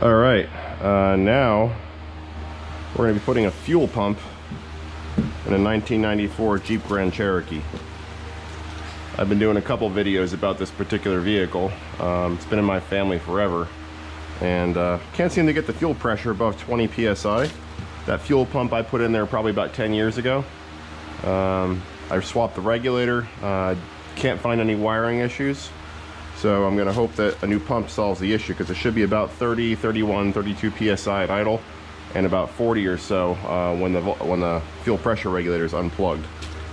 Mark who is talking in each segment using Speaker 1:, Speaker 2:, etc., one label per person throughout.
Speaker 1: All right, now we're going to be putting a fuel pump in a 1994 Jeep Grand Cherokee. I've been doing a couple videos about this particular vehicle. It's been in my family forever, and can't seem to get the fuel pressure above 20 psi. That fuel pump I put in there probably about 10 years ago. I swapped the regulator, can't find any wiring issues. So I'm gonna hope that a new pump solves the issue, because it should be about 30, 31, 32 psi at idle, and about 40 or so when the fuel pressure regulator is unplugged.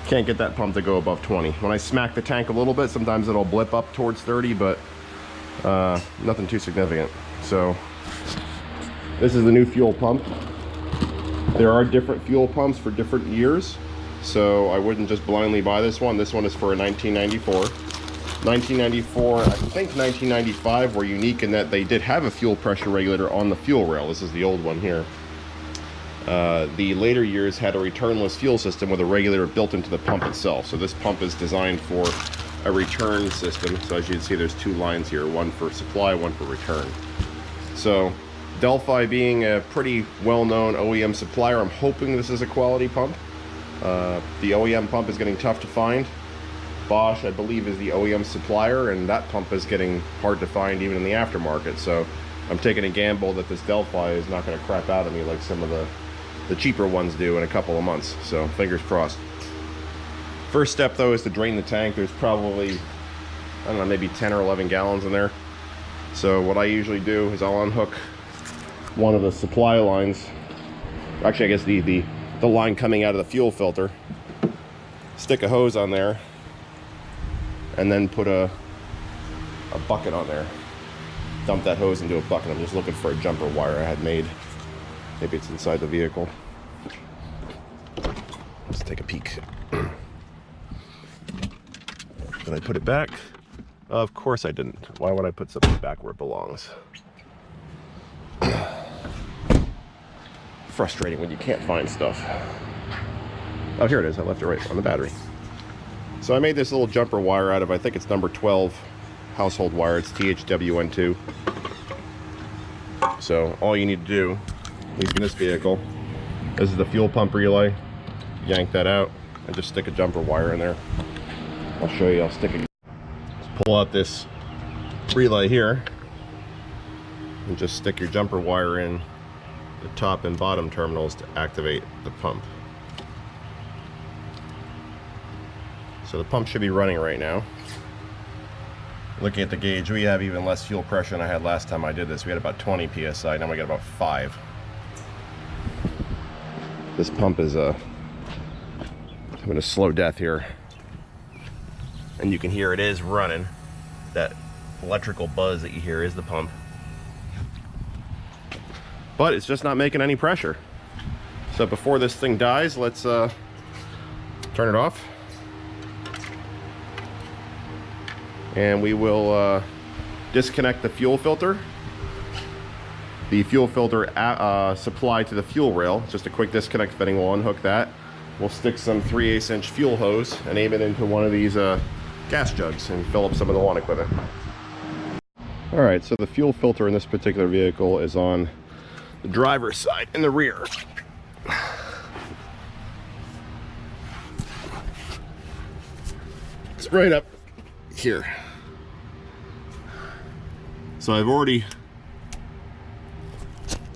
Speaker 1: Can't get that pump to go above 20. When I smack the tank a little bit, sometimes it'll blip up towards 30, but nothing too significant. So this is the new fuel pump. There are different fuel pumps for different years, so I wouldn't just blindly buy this one. This one is for a 1994. 1994, I think 1995 were unique in that they did have a fuel pressure regulator on the fuel rail. This is the old one here. The later years had a returnless fuel system with a regulator built into the pump itself. So this pump is designed for a return system. So as you can see, there's two lines here, one for supply, one for return. So Delphi being a pretty well-known OEM supplier, I'm hoping this is a quality pump. The OEM pump is getting tough to find. Bosch, I believe, is the OEM supplier, and that pump is getting hard to find even in the aftermarket. So I'm taking a gamble that this Delphi is not going to crap out of me like some of the cheaper ones do in a couple of months. So fingers crossed. First step though is to drain the tank. There's probably, I don't know, maybe 10 or 11 gallons in there. So what I usually do is I'll unhook one of the supply lines. Actually, I guess the line coming out of the fuel filter. Stick a hose on there, and then put a bucket on there. Dump that hose into a bucket. I'm just looking for a jumper wire I had made. Maybe it's inside the vehicle. Let's take a peek. Did I put it back? Of course I didn't. Why would I put something back where it belongs? Frustrating when you can't find stuff. Oh, here it is. I left it right on the battery. So I made this little jumper wire out of, I think it's number 12 household wire. It's THWN2. So all you need to do, at least in this vehicle, this is the fuel pump relay. Yank that out and just stick a jumper wire in there. I'll show you. I'll stick it. Just pull out this relay here and just stick your jumper wire in the top and bottom terminals to activate the pump. So the pump should be running right now. Looking at the gauge, we have even less fuel pressure than I had last time I did this. We had about 20 psi, now we got about 5. This pump is having a slow death here. And you can hear it is running. That electrical buzz that you hear is the pump. But it's just not making any pressure. So before this thing dies, let's turn it off. And we will disconnect the fuel filter. The fuel filter supplied to the fuel rail. It's just a quick disconnect fitting. We'll unhook that. We'll stick some 3/8 inch fuel hose and aim it into one of these gas jugs and fill up some of the lawn equipment. All right, so the fuel filter in this particular vehicle is on the driver's side in the rear. It's right up here. So I've already,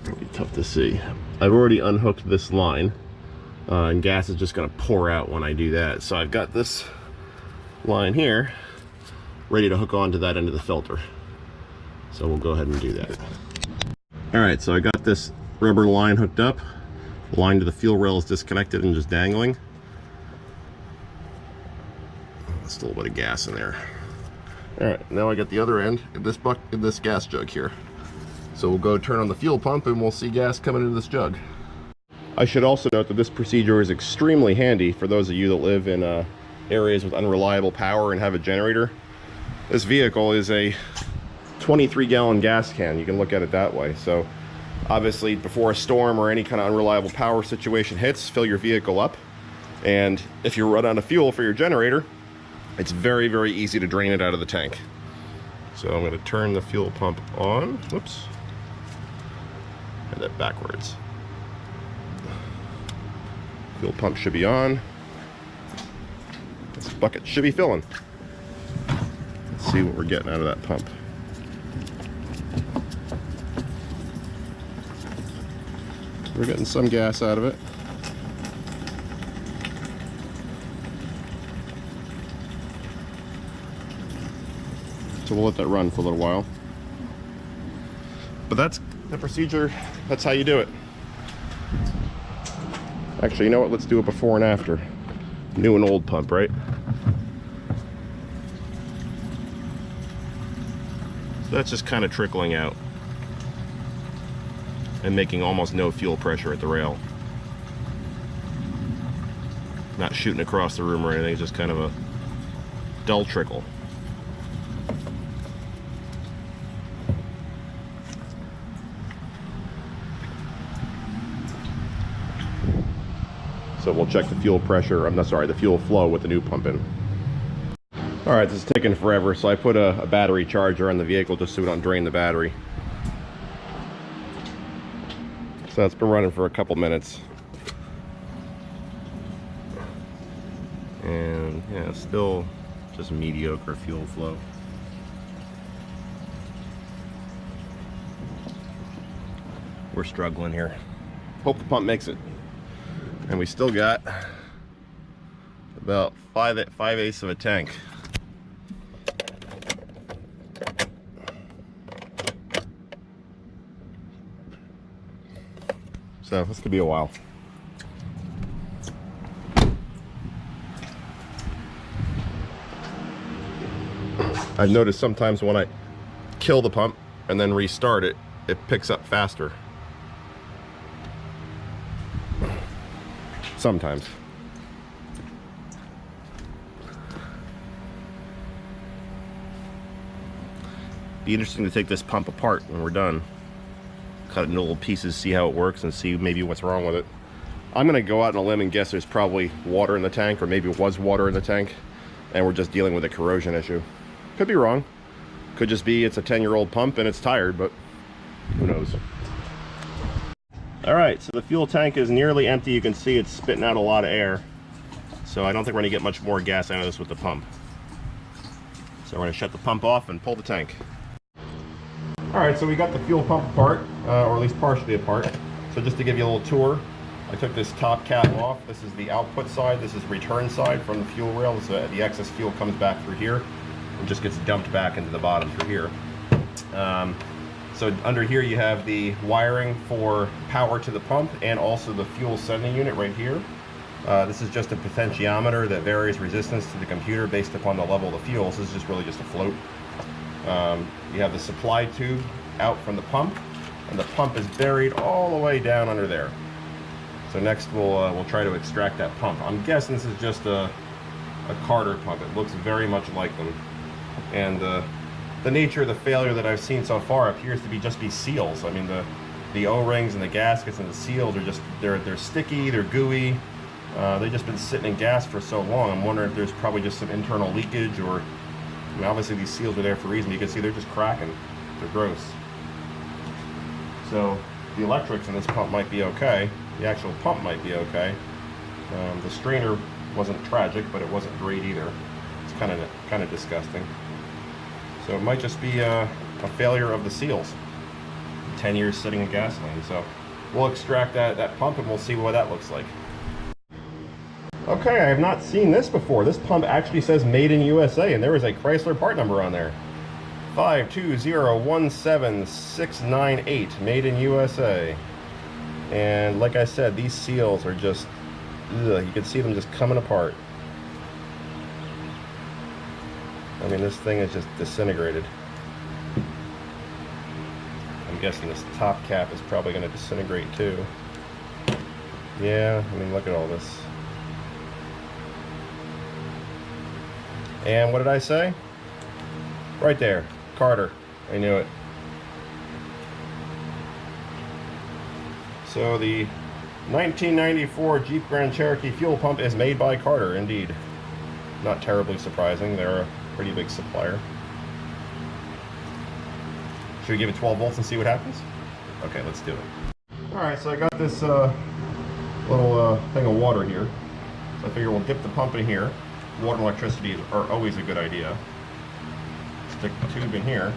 Speaker 1: it'll be tough to see. I've already unhooked this line, and gas is just gonna pour out when I do that. So I've got this line here ready to hook onto that end of the filter. So we'll go ahead and do that. All right, so I got this rubber line hooked up. The line to the fuel rail is disconnected and just dangling. Just a little bit of gas in there. All right, now I got the other end of this gas jug here. So we'll go turn on the fuel pump and we'll see gas coming into this jug. I should also note that this procedure is extremely handy for those of you that live in areas with unreliable power and have a generator. This vehicle is a 23-gallon gas can. You can look at it that way. So obviously before a storm or any kind of unreliable power situation hits, fill your vehicle up. And if you run out of fuel for your generator, it's very, very easy to drain it out of the tank. So I'm going to turn the fuel pump on. Whoops. Have that backwards. Fuel pump should be on. This bucket should be filling. Let's see what we're getting out of that pump. We're getting some gas out of it. So we'll let that run for a little while. But that's the procedure. That's how you do it. Actually, you know what? Let's do it before and after. New and old pump, right? So that's just kind of trickling out and making almost no fuel pressure at the rail. Not shooting across the room or anything, just kind of a dull trickle. So we'll check the fuel pressure, I'm not sorry, the fuel flow with the new pump in. All right, this is taking forever, so I put a battery charger on the vehicle just so we don't drain the battery. So it's been running for a couple minutes. And yeah, still just mediocre fuel flow. We're struggling here. Hope the pump makes it. And we still got about 5/8 of a tank. So this could be a while. I've noticed sometimes when I kill the pump and then restart it, it picks up faster. Sometimes. Be interesting to take this pump apart when we're done. Cut it into little pieces, see how it works, and see maybe what's wrong with it. I'm gonna go out on a limb and guess there's probably water in the tank, or maybe it was water in the tank, and we're just dealing with a corrosion issue. Could be wrong. Could just be it's a 10-year-old pump and it's tired, but who knows. All right, so the fuel tank is nearly empty. You can see it's spitting out a lot of air. So I don't think we're gonna get much more gas out of this with the pump. So we're gonna shut the pump off and pull the tank. All right, so we got the fuel pump apart, or at least partially apart. So just to give you a little tour, I took this top cap off. This is the output side. This is return side from the fuel rail. So the excess fuel comes back through here and just gets dumped back into the bottom through here. So under here you have the wiring for power to the pump and also the fuel sending unit right here. This is just a potentiometer that varies resistance to the computer based upon the level of the fuel. So this is just really just a float. You have the supply tube out from the pump, and the pump is buried all the way down under there. So next we'll try to extract that pump. I'm guessing this is just a Carter pump. It looks very much like them. And the nature of the failure that I've seen so far appears to be just seals. I mean, the O-rings and the gaskets and the seals are just, they're sticky, they're gooey. They've just been sitting in gas for so long. I'm wondering if there's probably just some internal leakage, or I mean, obviously these seals are there for a reason. You can see they're just cracking. They're gross. So the electrics in this pump might be okay. The actual pump might be okay. The strainer wasn't tragic, but it wasn't great either. It's kind of disgusting. So it might just be a failure of the seals. 10 years sitting in gasoline. So we'll extract that pump and we'll see what that looks like. Okay, I have not seen this before. This pump actually says made in USA, and there is a Chrysler part number on there. 5201769 made in USA. And like I said, these seals are just, ugh, you can see them just coming apart. I mean, this thing is just disintegrated. I'm guessing this top cap is probably going to disintegrate too. Yeah, I mean, look at all this. And what did I say? Right there, Carter. I knew it. So the 1994 Jeep Grand Cherokee fuel pump is made by Carter, indeed. Not terribly surprising. They're a pretty big supplier. Should we give it 12 volts and see what happens? Okay, let's do it. Alright, so I got this little thing of water here. So I figure we'll dip the pump in here. Water and electricity are always a good idea. Stick the tube in here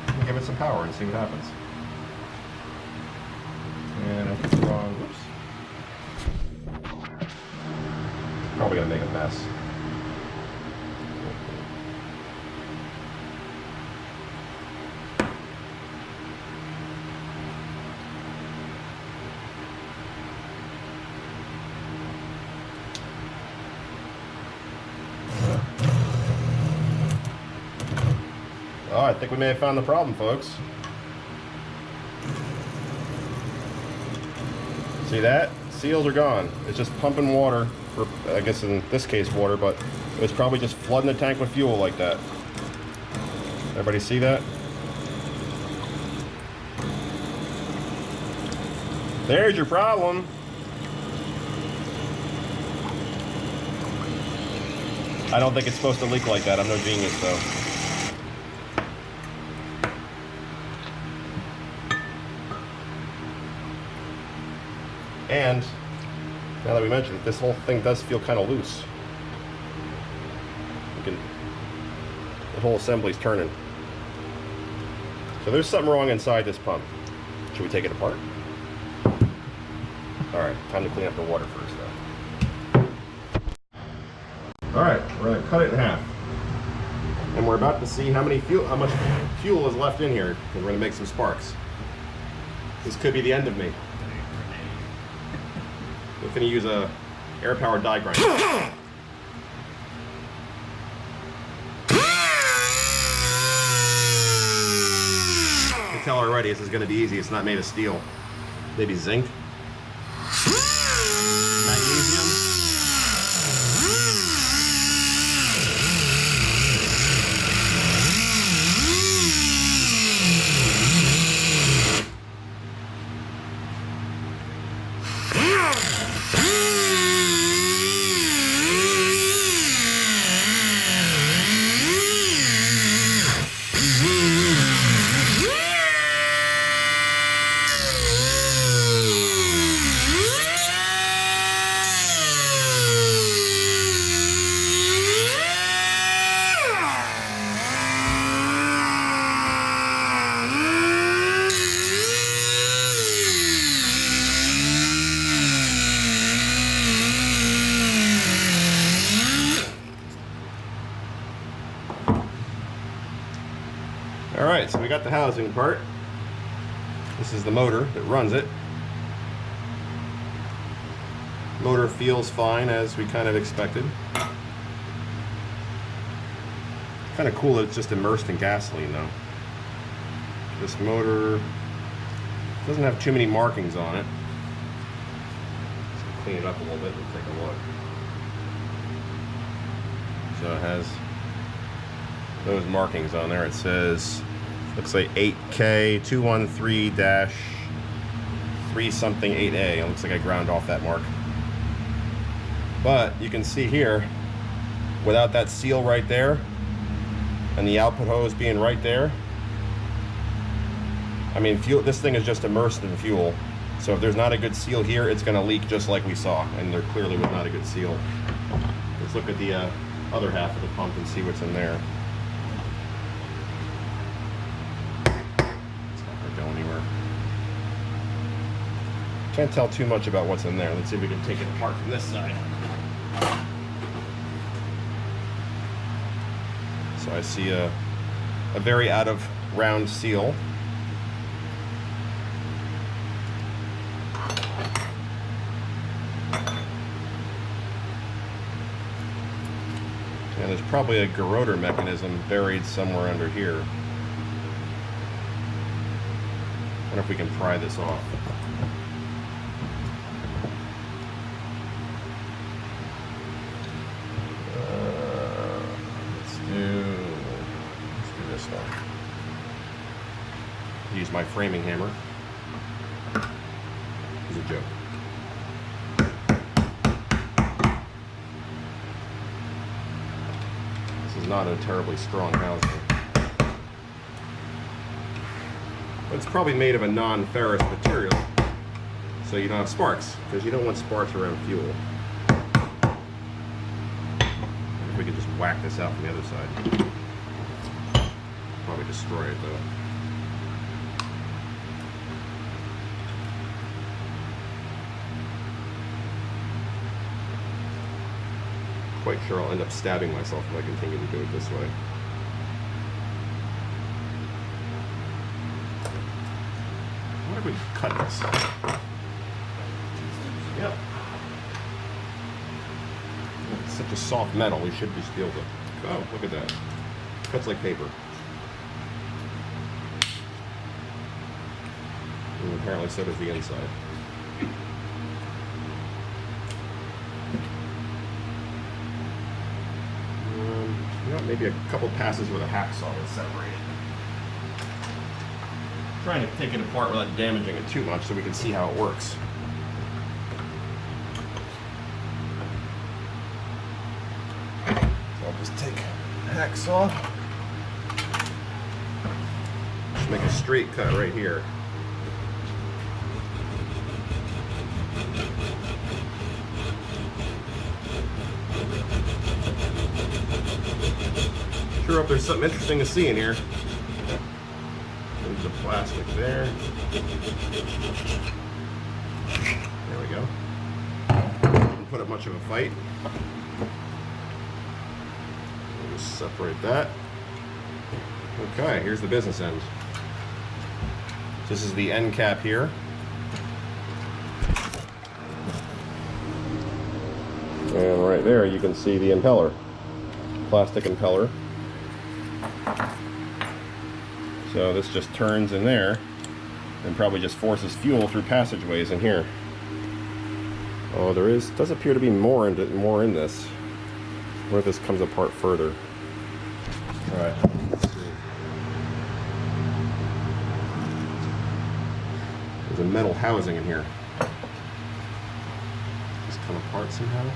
Speaker 1: and give it some power and see what happens. And I think the wrong, whoops. Probably gonna make a mess. Oh, I think we may have found the problem, folks. See that? Seals are gone. It's just pumping water, or I guess in this case water, but it was probably just flooding the tank with fuel like that. Everybody see that? There's your problem. I don't think it's supposed to leak like that. I'm no genius though. And now that we mentioned it, this whole thing does feel kind of loose. The whole assembly's turning. So there's something wrong inside this pump. Should we take it apart? Alright, time to clean up the water first though. Alright, we're going to cut it in half. And we're about to see how much fuel is left in here, because we're going to make some sparks. This could be the end of me. We're going to use a air-powered die grinder. I can tell already this is going to be easy. It's not made of steel. Maybe zinc. Magnesium. Alright, so we got the housing part. This is the motor that runs it. Motor feels fine, as we kind of expected. Kind of cool that it's just immersed in gasoline though. This motor doesn't have too many markings on it. Let's clean it up a little bit and take a look. So it has those markings on there. It says, looks like 8K213-3 something 8A. It looks like I ground off that mark. But you can see here, without that seal right there, and the output hose being right there, I mean, fuel, this thing is just immersed in fuel. So if there's not a good seal here, it's going to leak just like we saw. And there clearly was not a good seal. Let's look at the other half of the pump and see what's in there. Can't tell too much about what's in there. Let's see if we can take it apart from this side. So I see a very out of round seal. And there's probably a gerotor mechanism buried somewhere under here. I wonder if we can pry this off. Use my framing hammer. It's a joke. This is not a terribly strong housing. But it's probably made of a non-ferrous material. so you don't have sparks, because you don't want sparks around fuel. If we could just whack this out from the other side. Probably destroy it though. Quite sure I'll end up stabbing myself if I continue to do it this way. What if we cut this? Yep. It's such a soft metal, we should just be able to... Oh, look at that. Cuts like paper. And apparently so does the inside. You know, maybe a couple passes with a hacksaw would separate it. Trying to take it apart without damaging it too much so we can see how it works. So I'll just take a hacksaw. Just make a straight cut right here. Sure hope there's something interesting to see in here. There's the plastic there. There we go. Didn't put up much of a fight. We'll just separate that. Okay, here's the business end. This is the end cap here. And right there you can see the impeller. Plastic impeller. So this just turns in there and probably just forces fuel through passageways in here. Oh, does appear to be more in this. What if this comes apart further? All right. Let's see. There's a metal housing in here. Just come apart somehow.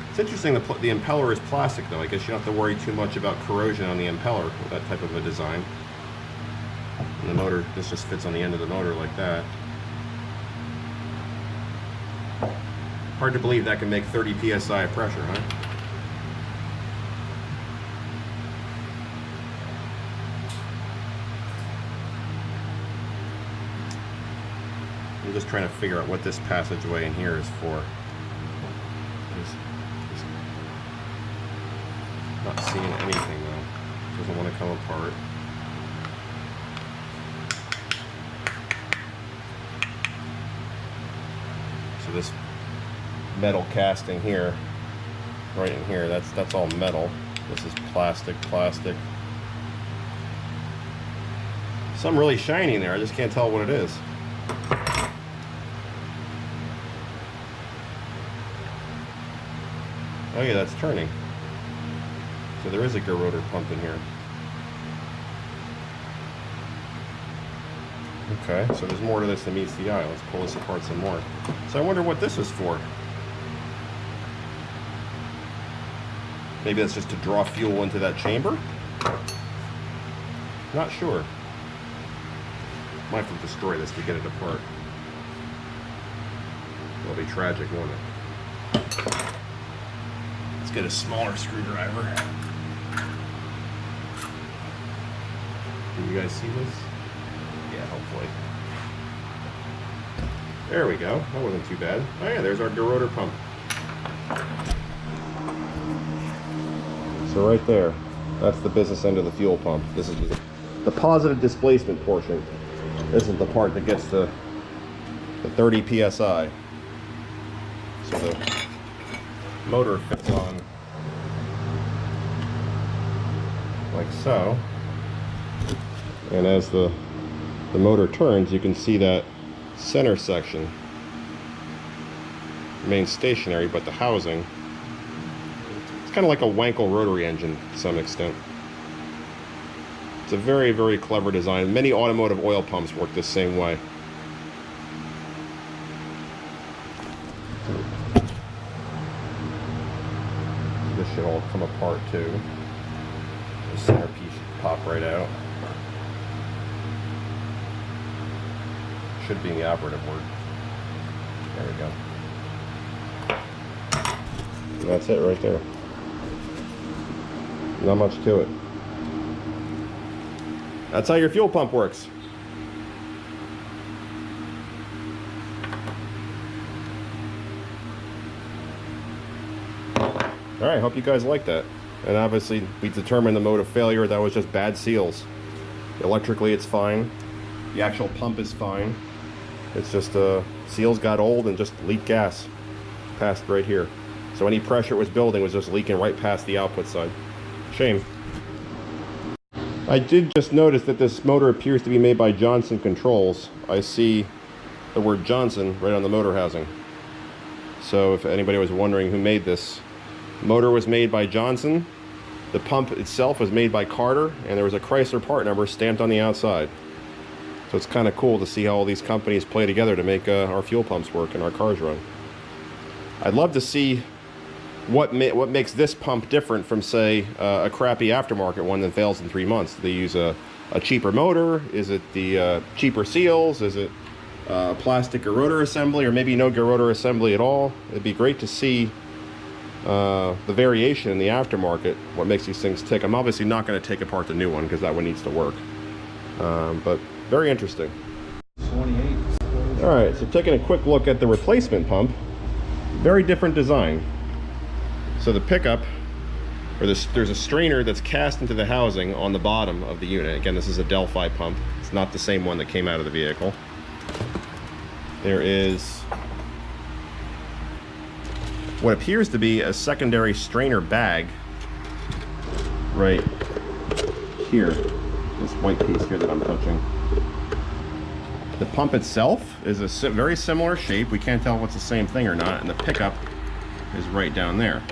Speaker 1: It's interesting the impeller is plastic though. I guess you don't have to worry too much about corrosion on the impeller with that type of a design. And the motor, this just fits on the end of the motor like that. Hard to believe that can make 30 psi of pressure, huh? I'm just trying to figure out what this passageway in here is for. Not seeing anything though. Doesn't want to come apart. So this metal casting here, right in here, that's all metal. This is plastic. Something really shiny in there. I just can't tell what it is. Oh yeah, that's turning. So there is a gerotor pump in here. Okay, so there's more to this than meets the eye. Let's pull this apart some more. So I wonder what this is for. Maybe that's just to draw fuel into that chamber? Not sure. Might have to destroy this to get it apart. It'll be tragic, won't it? Let's get a smaller screwdriver. Can you guys see this? Yeah, hopefully. There we go. That wasn't too bad. Oh yeah, there's our gerotor pump. So right there, that's the business end of the fuel pump. This is the positive displacement portion. This is the part that gets the 30 psi. So the motor fits on like so. And as the motor turns, you can see that center section remains stationary, but the housing, it's kind of like a Wankel rotary engine to some extent. It's a very, very clever design. Many automotive oil pumps work the same way. This should all come apart too. The centerpiece should pop right out. should be the operative word. There we go. And that's it right there. Not much to it. That's how your fuel pump works. Alright, hope you guys like that. And obviously we determined the mode of failure. That was just bad seals. Electrically it's fine. The actual pump is fine. It's just seals got old and just leaked gas past right here. So any pressure it was building was just leaking right past the output side. Shame. I did just notice that this motor appears to be made by Johnson Controls. I see the word Johnson right on the motor housing. So if anybody was wondering who made this, motor was made by Johnson. The pump itself was made by Carter, and there was a Chrysler part number stamped on the outside. So it's kind of cool to see how all these companies play together to make our fuel pumps work and our cars run. I'd love to see what makes this pump different from, say, a crappy aftermarket one that fails in 3 months. Do they use a cheaper motor? Is it the cheaper seals? Is it plastic gerotor assembly, or maybe no gerotor assembly at all? It'd be great to see the variation in the aftermarket, what makes these things tick. I'm obviously not going to take apart the new one because that one needs to work. But very interesting.
Speaker 2: 28.
Speaker 1: Alright, so taking a quick look at the replacement pump. Very different design. So the pickup, or there's a strainer that's cast into the housing on the bottom of the unit. Again, this is a Delphi pump. It's not the same one that came out of the vehicle. There is what appears to be a secondary strainer bag right here. This white piece here that I'm touching. The pump itself is a very similar shape. We can't tell if it's the same thing or not. And the pickup is right down there.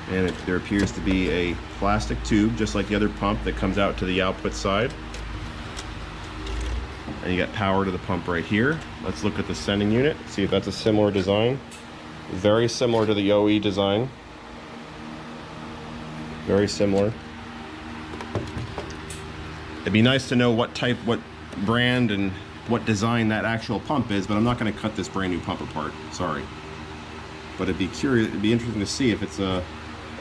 Speaker 1: And there appears to be a plastic tube, just like the other pump, that comes out to the output side. And you got power to the pump right here. Let's look at the sending unit, see if that's a similar design. Very similar to the OE design. Very similar. It'd be nice to know what type, what brand, and what design that actual pump is, but I'm not going to cut this brand new pump apart. Sorry. But it'd be interesting to see if it's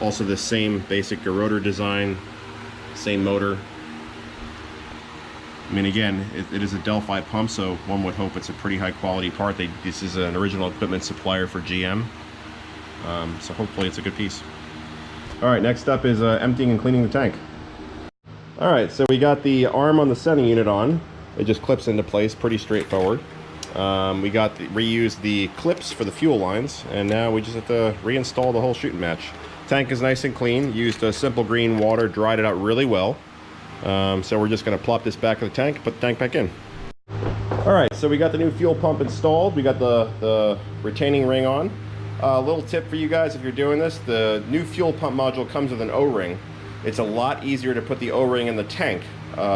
Speaker 1: also the same basic gerotor design, same motor. I mean, again, it is a Delphi pump, so one would hope it's a pretty high quality part. This is an original equipment supplier for GM, so hopefully it's a good piece. All right, next up is emptying and cleaning the tank. All right, so we got the arm on the sending unit on. It just clips into place, pretty straightforward. We reused the clips for the fuel lines, and now we just have to reinstall the whole shooting match. Tank is nice and clean. Used simple green water, dried it out really well. So we're just going to plop this back in the tank, put the tank back in. All right, so we got the new fuel pump installed. We got the retaining ring on. A little tip for you guys if you're doing this: the new fuel pump module comes with an O-ring. It's a lot easier to put the O-ring in the tank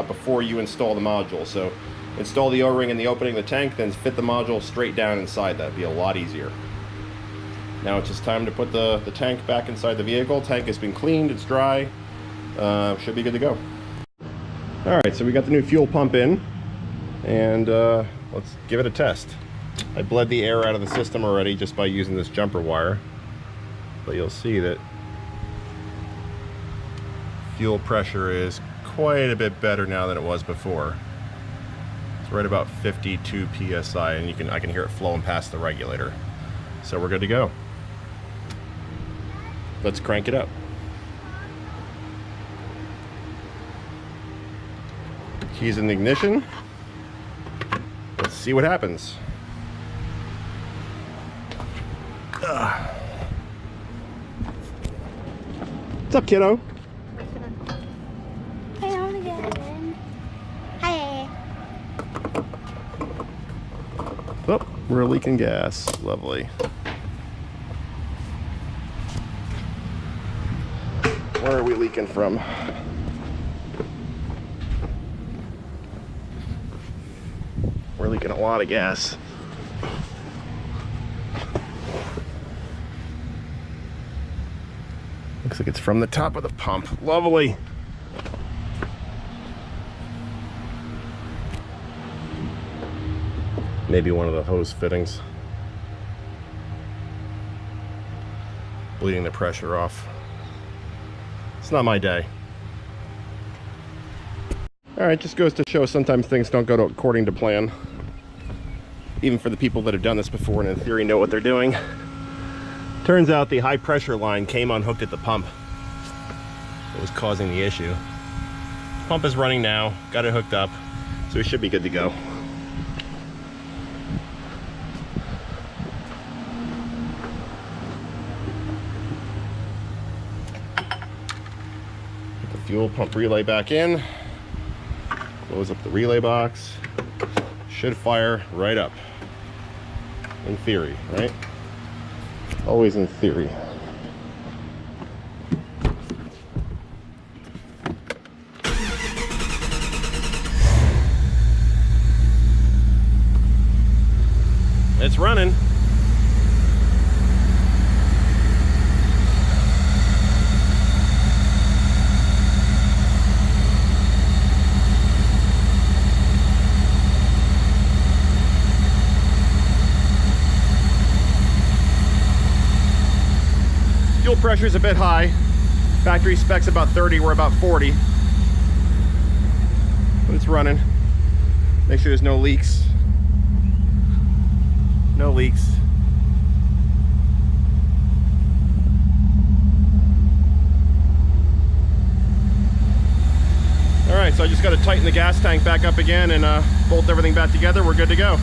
Speaker 1: before you install the module. So install the O-ring in the opening of the tank, then fit the module straight down inside. That'd be a lot easier. Now it's just time to put the tank back inside the vehicle. Tank has been cleaned, it's dry, should be good to go. All right, so we got the new fuel pump in, and let's give it a test. I bled the air out of the system already just by using this jumper wire, but you'll see that fuel pressure is quite a bit better now than it was before. It's right about 52 psi, and I can hear it flowing past the regulator. So we're good to go. Let's crank it up. Keys in the ignition. Let's see what happens. What's up, kiddo?
Speaker 3: Hey, I want to get in. Hi.
Speaker 1: Oh, we're leaking gas. Lovely. Where are we leaking from? We're leaking a lot of gas. Looks like it's from the top of the pump. Lovely. Maybe one of the hose fittings. Bleeding the pressure off. It's not my day. Alright, just goes to show sometimes things don't go according to plan. Even for the people that have done this before and in theory know what they're doing. Turns out the high pressure line came unhooked at the pump. It was causing the issue. Pump is running now, got it hooked up, so we should be good to go. Put the fuel pump relay back in. Close up the relay box. Should fire right up. In theory, right? Always in theory. It's running. Fuel pressure is a bit high. Factory specs about 30, we're about 40. But it's running. Make sure there's no leaks. No leaks. All right, so I just got to tighten the gas tank back up again and bolt everything back together. We're good to go.